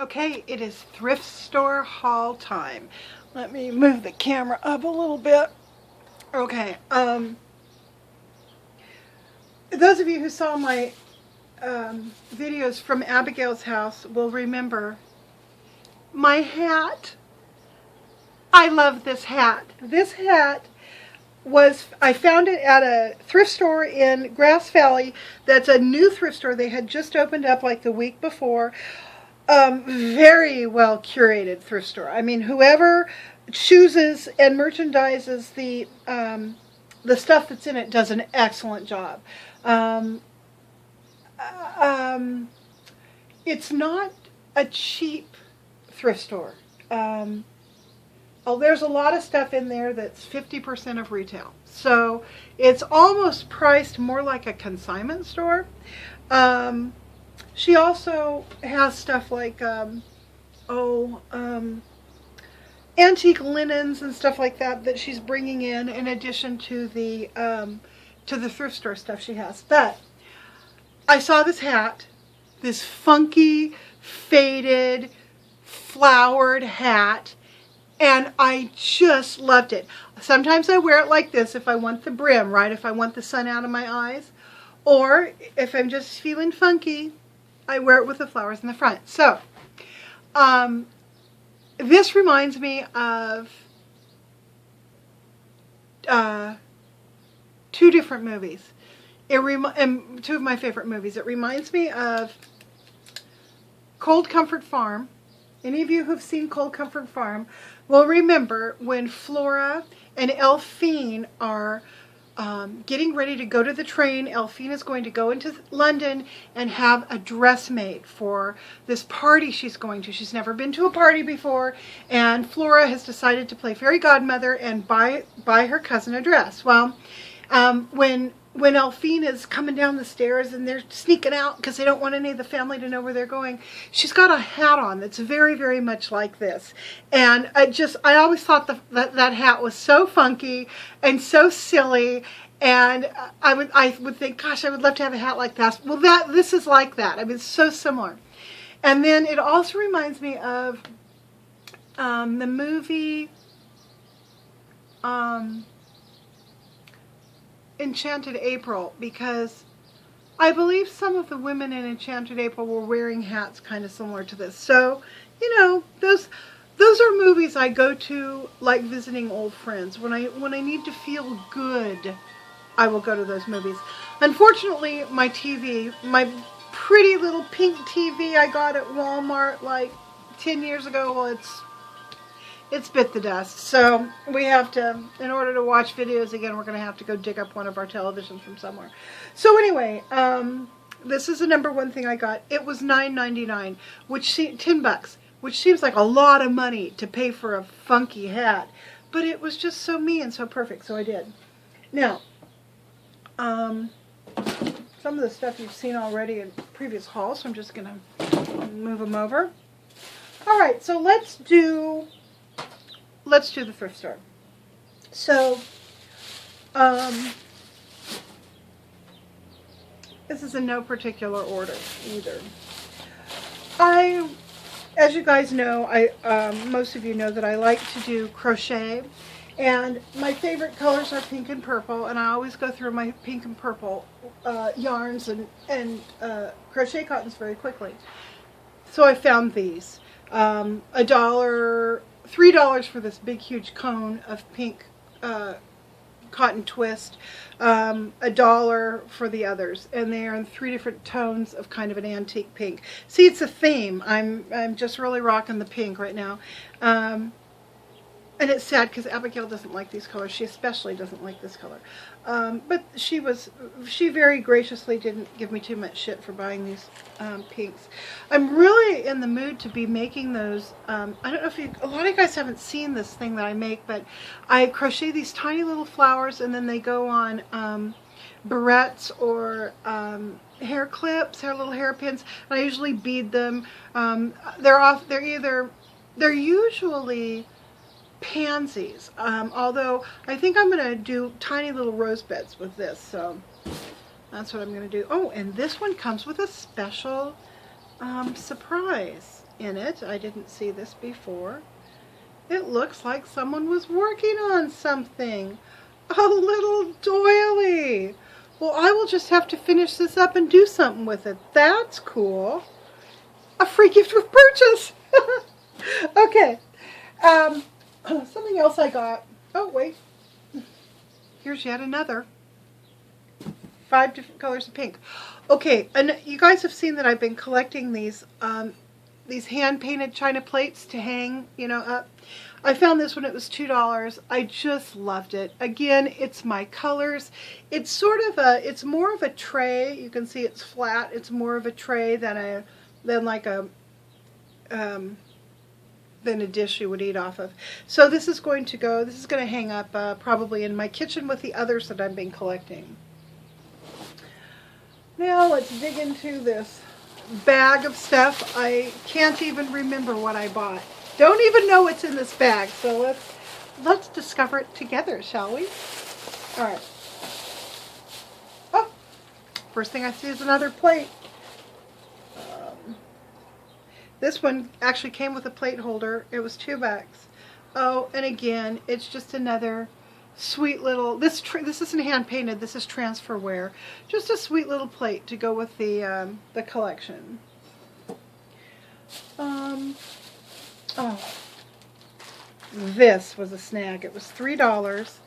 Okay, it is thrift store haul time. Let me move the camera up a little bit. Okay, those of you who saw my videos from Abigail's house will remember my hat. I love this hat. This hat I found it at a thrift store in Grass Valley. That's a new thrift store. They had just opened up like the week before. Very well curated thrift store. I mean, whoever chooses and merchandises the stuff that's in it does an excellent job. It's not a cheap thrift store. There's a lot of stuff in there that's 50% of retail. So it's almost priced more like a consignment store. She also has stuff like antique linens and stuff like that she's bringing in addition to the thrift store stuff she has. But I saw this hat, this funky, faded, flowered hat, and I just loved it. Sometimes I wear it like this if I want the brim, right? If I want the sun out of my eyes. Or if I'm just feeling funky, I wear it with the flowers in the front. So, this reminds me of two different movies. And two of my favorite movies. It reminds me of Cold Comfort Farm. Any of you who've seen Cold Comfort Farm will remember when Flora and Elfine are getting ready to go to the train. Elfine is going to go into London and have a dress made for this party she's going to. She's never been to a party before, and Flora has decided to play fairy godmother and buy her cousin a dress. Well, when Elfine is coming down the stairs and they're sneaking out because they don't want any of the family to know where they're going, she's got a hat on that's very, very much like this. And I always thought that hat was so funky and so silly. And I would think, gosh, I would love to have a hat like that. Well, this is like that. I mean, it's so similar. And then it also reminds me of the movie Enchanted April, because I believe some of the women in Enchanted April were wearing hats kind of similar to this. So, you know, those are movies I go to like visiting old friends. When I need to feel good, I will go to those movies. Unfortunately, my TV, my pretty little pink TV I got at Walmart like 10 years ago, well, it's bit the dust. So we have to, in order to watch videos again, we're going to have to go dig up one of our televisions from somewhere. So anyway, this is the number one thing I got. It was $9.99, $10, which seems like a lot of money to pay for a funky hat. But it was just so me and so perfect, so I did. Now, some of the stuff you've seen already in previous hauls, so I'm just going to move them over. All right, so let's do the thrift store. So, this is in no particular order either. As you guys know, most of you know that I like to do crochet, and my favorite colors are pink and purple, and I always go through my pink and purple yarns and crochet cottons very quickly. So I found these. $3 for this big huge cone of pink cotton twist, $1 for the others, and they are in 3 different tones of kind of an antique pink. See, it's a theme. I'm just really rocking the pink right now. And it's sad because Abigail doesn't like these colors. She especially doesn't like this color. But she very graciously didn't give me too much shit for buying these pinks. I'm really in the mood to be making those. I don't know if a lot of you guys haven't seen this thing that I make, but I crochet these tiny little flowers, and then they go on barrettes or hair clips, little hairpins. And I usually bead them. They're usually pansies, although I think I'm going to do tiny little rose beds with this, so that's what I'm going to do. Oh, and this one comes with a special surprise in it. I didn't see this before. It looks like someone was working on something. A little doily. Well, I will just have to finish this up and do something with it. That's cool. A free gift with purchase. Okay. Something else I got. Oh, wait. Here's yet another. 5 different colors of pink. Okay, and you guys have seen that I've been collecting these hand-painted china plates to hang, you know, up. I found this when it was $2. I just loved it. Again, it's my colors. It's sort of it's more of a tray. You can see it's flat. It's more of a tray than a dish you would eat off of. So this is going to hang up probably in my kitchen with the others that I've been collecting. Now let's dig into this bag of stuff. I can't even remember what I bought. Don't even know what's in this bag. So let's discover it together, shall we? All right. Oh, first thing I see is another plate. This one actually came with a plate holder. It was $2. Oh, and again, it's just another sweet little, this isn't hand painted, this is transferware. Just a sweet little plate to go with the collection. Oh, this was a snag. It was $3.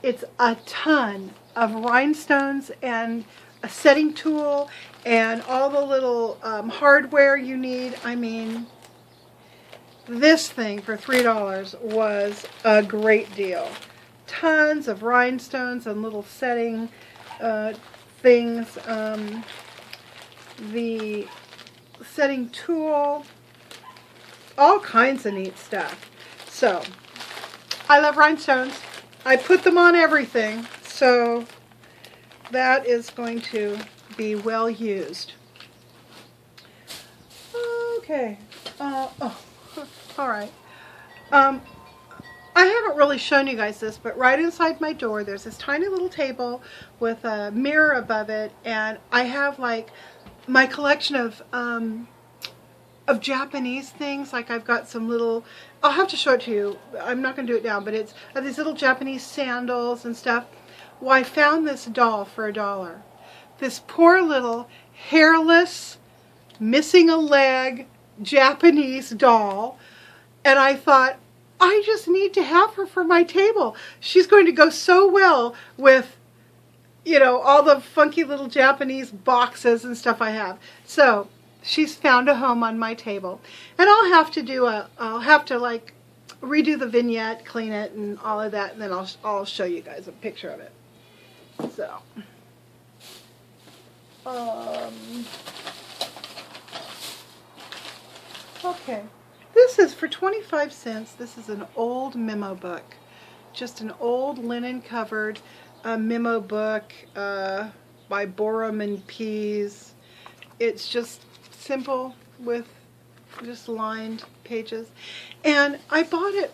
It's a ton of rhinestones and a setting tool and all the little hardware you need. I mean, this thing for $3 was a great deal. Tons of rhinestones and little setting things. The setting tool, all kinds of neat stuff. So, I love rhinestones. I put them on everything, so that is going to be well used. Okay. Oh, all right. I haven't really shown you guys this, but right inside my door there's this tiny little table with a mirror above it, and I have like my collection of Japanese things. Like I've got some little, I'll have to show it to you. I'm not going to do it now, but it's these little Japanese sandals and stuff. Well, I found this doll for $1. This poor little hairless, missing a leg Japanese doll, and I thought, I just need to have her for my table. She's going to go so well with, you know, all the funky little Japanese boxes and stuff I have. So she's found a home on my table, and I'll have to like redo the vignette, clean it, and all of that, and then I'll show you guys a picture of it. So, okay. This is for 25 cents. This is an old memo book. Just an old linen covered memo book by Borum and Pease. It's just simple with just lined pages. And I bought it,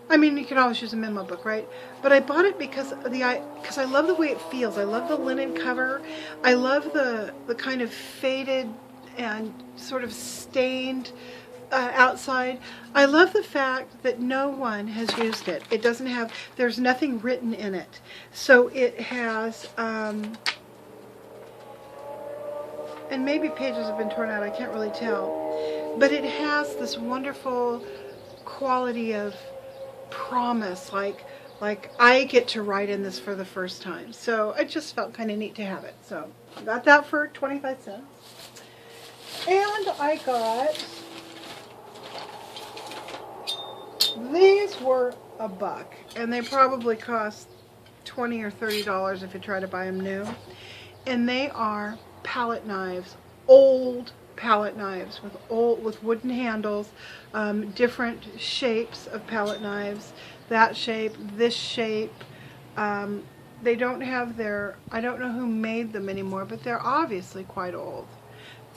I mean, you can always use a memo book, right? But I bought it because I love the way it feels. I love the linen cover. I love the kind of faded and sort of stained outside. I love the fact that no one has used it. It doesn't have, there's nothing written in it. So it has, and maybe pages have been torn out, I can't really tell. But it has this wonderful quality of promise, like I get to write in this for the first time. So it just felt kind of neat to have it. So I got that for 25 cents. And I got, these were $1, and they probably cost $20 or $30 if you try to buy them new. And they are palette knives, old palette knives with wooden handles, different shapes of palette knives, that shape, this shape. They don't have their, I don't know who made them anymore, but they're obviously quite old.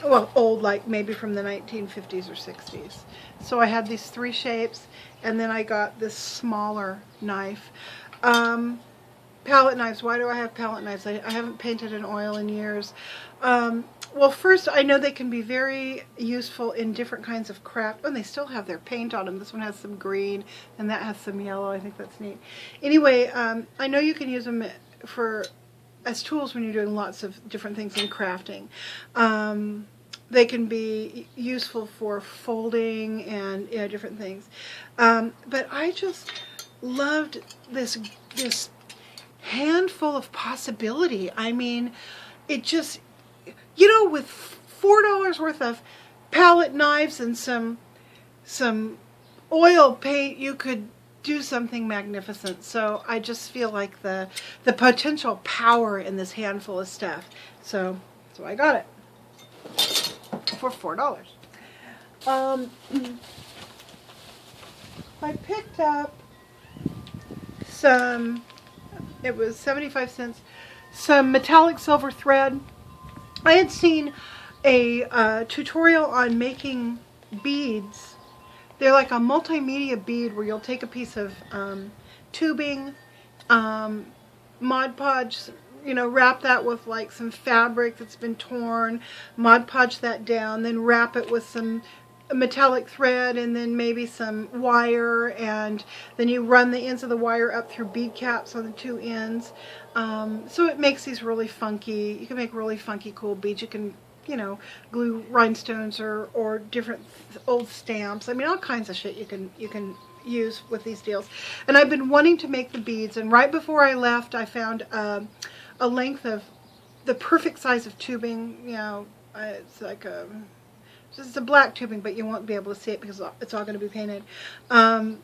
Well, old, like maybe from the 1950s or 60s. So I had these 3 shapes, and then I got this smaller knife. Palette knives. Why do I have palette knives? I haven't painted in oil in years. well, first, I know they can be very useful in different kinds of craft. Oh, and they still have their paint on them. This one has some green, and that has some yellow. I think that's neat. Anyway, I know you can use them for as tools when you're doing lots of different things in crafting. They can be useful for folding and different things. But I just loved this handful of possibility. I mean, it just, with $4 worth of palette knives and some oil paint, you could do something magnificent. So I just feel like the potential power in this handful of stuff. So I got it for $4. I picked up some, it was 75 cents, some metallic silver thread. I had seen a tutorial on making beads. They're like a multimedia bead where you'll take a piece of tubing, Mod Podge, wrap that with like some fabric that's been torn, Mod Podge that down, then wrap it with some metallic thread and then maybe some wire, and then you run the ends of the wire up through bead caps on the two ends. So it makes these really funky, you can make really funky cool beads. You can, glue rhinestones or different old stamps. I mean, all kinds of shit you can use with these deals. And I've been wanting to make the beads, and right before I left I found a length of the perfect size of tubing. It's like it's a black tubing, but you won't be able to see it because it's all going to be painted. And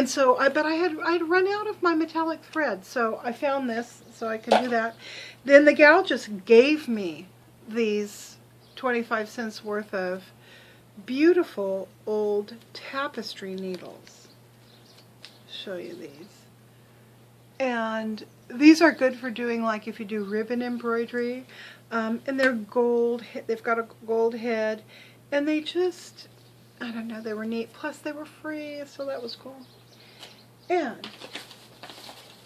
so I'd run out of my metallic thread, so I found this so I could do that. Then the gal just gave me these 25 cents worth of beautiful old tapestry needles. Show you these. And these are good for doing, like, if you do ribbon embroidery. And they're gold. They've got a gold head. And they just, I don't know, they were neat. Plus they were free, so that was cool. And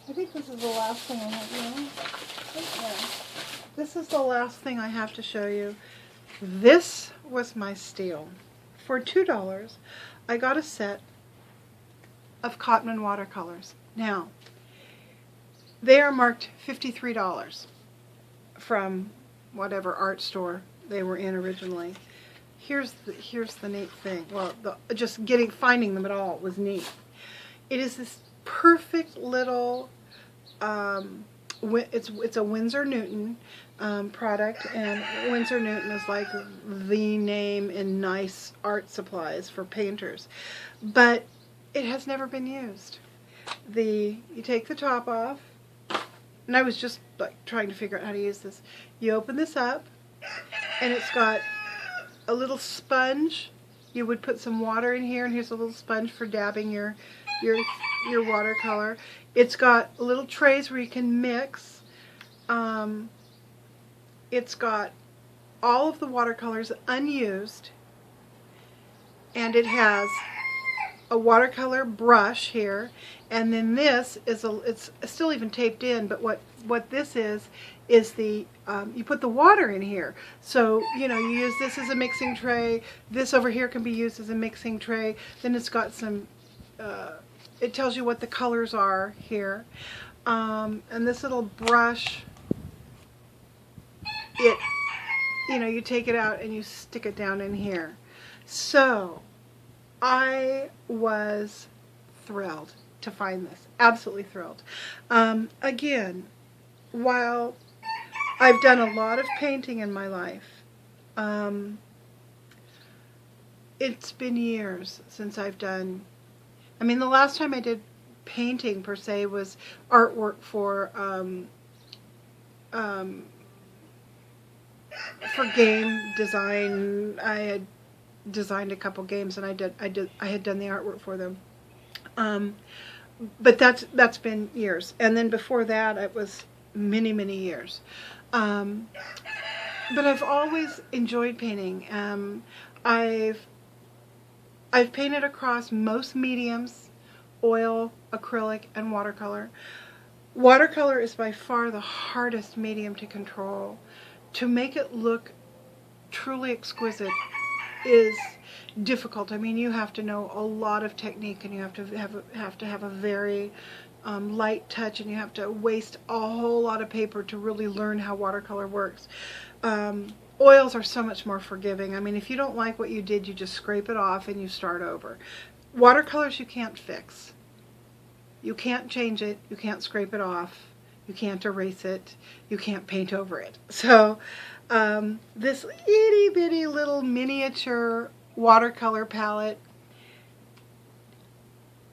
I think this is the last thing I have. Yeah. This is the last thing I have to show you. This was my steal. For $2, I got a set of Cotman watercolors. Now, they are marked $53 from whatever art store they were in originally. Here's the neat thing. Well, finding them at all was neat. It is this perfect little. It's a Winsor Newton product, and Winsor Newton is like the name in nice art supplies for painters, but it has never been used. You take the top off, and I was just like trying to figure out how to use this. You open this up, and it's got a little sponge. You would put some water in here, and here's a little sponge for dabbing your watercolor. It's got little trays where you can mix. It's got all of the watercolors unused, and it has a watercolor brush here, and then this is it's still even taped in, but what this is the you put the water in here. So you use this as a mixing tray. This over here can be used as a mixing tray. Then it's got some it tells you what the colors are here, and this little brush, you take it out and you stick it down in here. So I was thrilled to find this, absolutely thrilled. Again, while I've done a lot of painting in my life, it's been years since I've done, the last time I did painting per se was artwork for game design. I had designed a couple games, and I had done the artwork for them. But that's been years, and then before that it was many years. But I've always enjoyed painting. I've painted across most mediums: oil, acrylic, and watercolor. Watercolor is by far the hardest medium to control. To make it look truly exquisite is difficult. I mean, you have to know a lot of technique, and you have to have a very light touch, and you have to waste a whole lot of paper to really learn how watercolor works. Oils are so much more forgiving. I mean, if you don't like what you did, you just scrape it off and you start over. Watercolors you can't fix. You can't change it. You can't scrape it off. You can't erase it. You can't paint over it. So this itty bitty little miniature watercolor palette,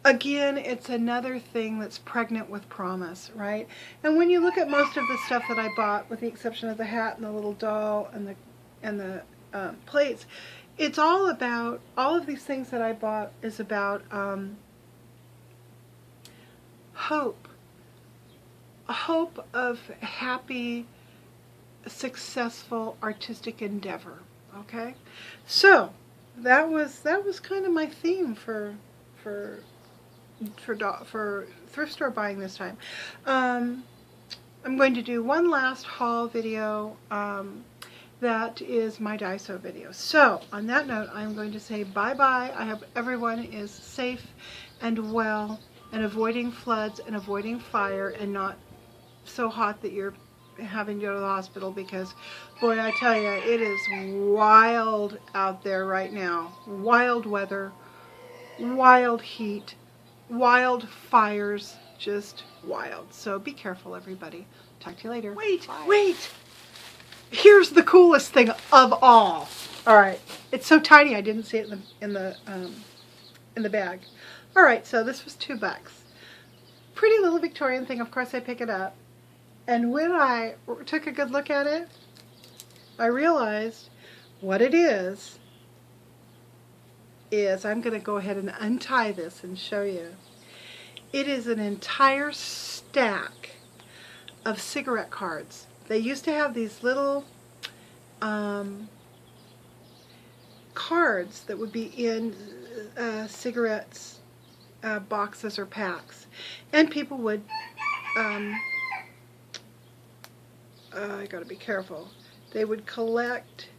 again, it's another thing that's pregnant with promise, right? And when you look at most of the stuff that I bought, with the exception of the hat and the little doll and the plates, it's all about, all of these things that I bought is about hope. A hope of happy, successful artistic endeavor. Okay, so that was kind of my theme for thrift store buying this time. I'm going to do one last haul video. That is my Daiso video. So on that note, I'm going to say bye-bye. I hope everyone is safe and well and avoiding floods and avoiding fire and not so hot that you're having to go to the hospital, because boy, I tell you, it is wild out there right now. Wild weather, wild heat, wild fires, just wild. So be careful, everybody. Talk to you later. Wait, bye. Wait! Here's the coolest thing of all. All right, it's so tiny I didn't see it in the bag. All right, so this was $2. Pretty little Victorian thing. Of course, I pick it up, and when I took a good look at it, I realized what it is I'm going to go ahead and untie this and show you. It is an entire stack of cigarette cards. They used to have these little cards that would be in cigarettes boxes or packs, and people would I gotta be careful. They would collect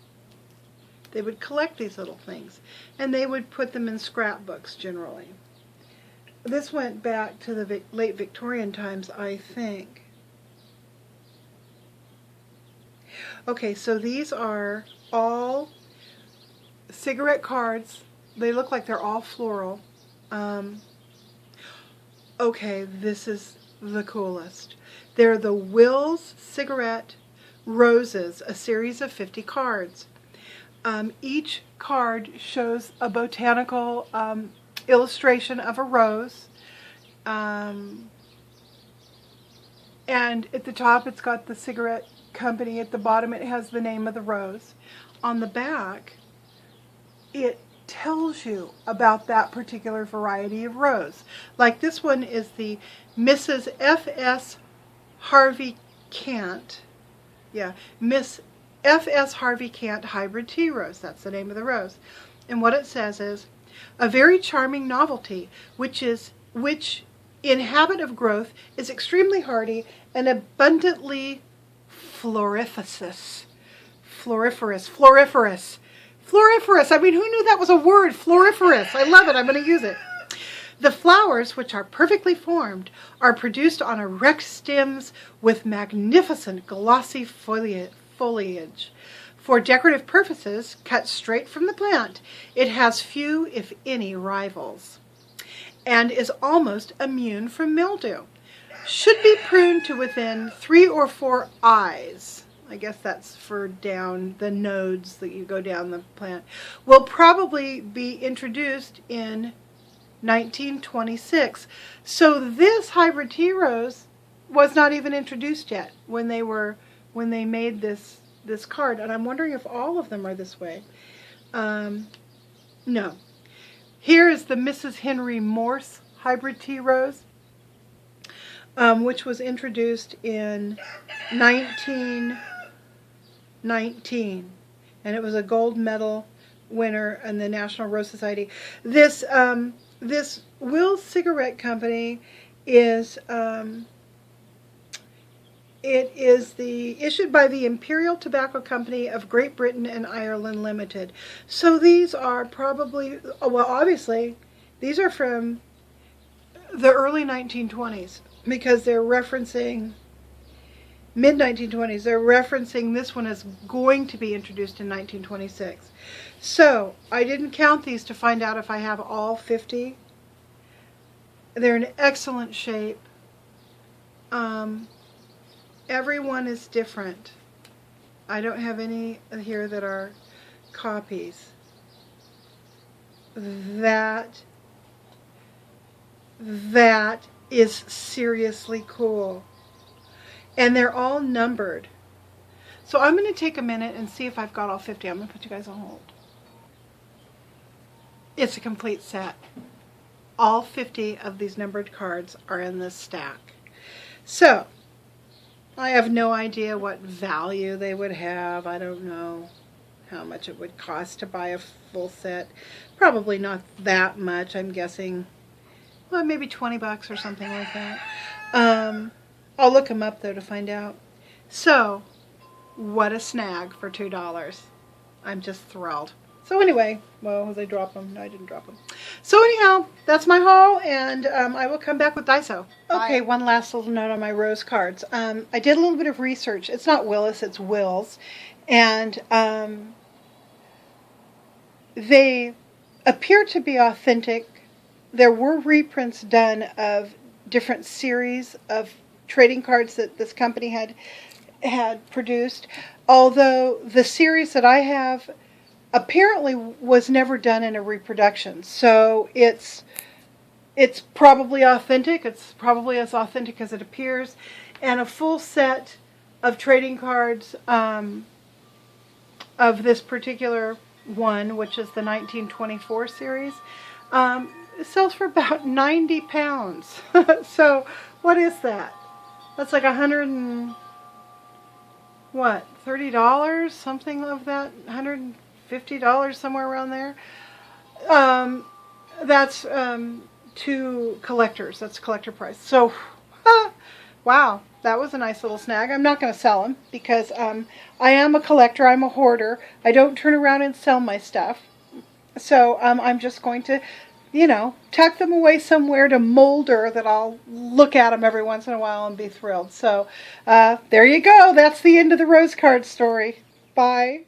these little things, and they would put them in scrapbooks generally. This went back to the late Victorian times, I think. Okay, so these are all cigarette cards. They look like they're all floral. Okay, this is the coolest. They're the Will's Cigarette Roses, a series of 50 cards. Each card shows a botanical illustration of a rose. And at the top it's got the cigarette company. At the bottom it has the name of the rose. On the back it tells you about that particular variety of rose. Like this one is the Mrs. F.S. Harvey Kant. Yeah, Miss F.S. Harvey Kant Hybrid Tea Rose. That's the name of the rose. And what it says is, a very charming novelty, which in habit of growth is extremely hardy and abundantly floriferous. I mean, who knew that was a word? Floriferous. I love it. I'm going to use it. The flowers, which are perfectly formed, are produced on erect stems with magnificent glossy foliage. For decorative purposes, cut straight from the plant, it has few, if any, rivals, and is almost immune from mildew. Should be pruned to within 3 or 4 eyes. I guess that's for down the nodes that you go down the plant. Will probably be introduced in 1926. So this hybrid tea rose was not even introduced yet when they made this card, and I'm wondering if all of them are this way. No. Here is the Mrs. Henry Morse hybrid tea rose, which was introduced in 1919, and it was a gold medal winner in the National Rose Society. This Will's Cigarette Company is It is issued by the Imperial Tobacco Company of Great Britain and Ireland Limited. So these are probably, well, obviously, these are from the early 1920s because they're referencing mid-1920s. They're referencing this one as going to be introduced in 1926. So I didn't count these to find out if I have all 50. They're in excellent shape. Everyone is different. I don't have any here that are copies. That is seriously cool. And they're all numbered. So I'm going to take a minute and see if I've got all 50. I'm going to put you guys on hold. It's a complete set. All 50 of these numbered cards are in this stack. So, I have no idea what value they would have. I don't know how much it would cost to buy a full set. Probably not that much. I'm guessing, well, maybe 20 bucks or something like that. I'll look them up though to find out. So, what a snag for $2. I'm just thrilled. So anyway, well, did I drop them? No, I didn't drop them. So anyhow, that's my haul, and I will come back with Daiso. Okay, one last little note on my rose cards. I did a little bit of research. It's not Willis, it's Wills. And they appear to be authentic. There were reprints done of different series of trading cards that this company had produced. Although the series that I have apparently was never done in a reproduction, so it's probably authentic. It's probably as authentic as it appears, and a full set of trading cards of this particular one, which is the 1924 series, it sells for about 90 pounds. So what is that? That's like $130, something of that, $150, somewhere around there. That's to collectors. That's collector price. So, wow, that was a nice little snag. I'm not going to sell them because I am a collector. I'm a hoarder. I don't turn around and sell my stuff. So I'm just going to, tuck them away somewhere to molder that I'll look at them every once in a while and be thrilled. So there you go. That's the end of the rose card story. Bye.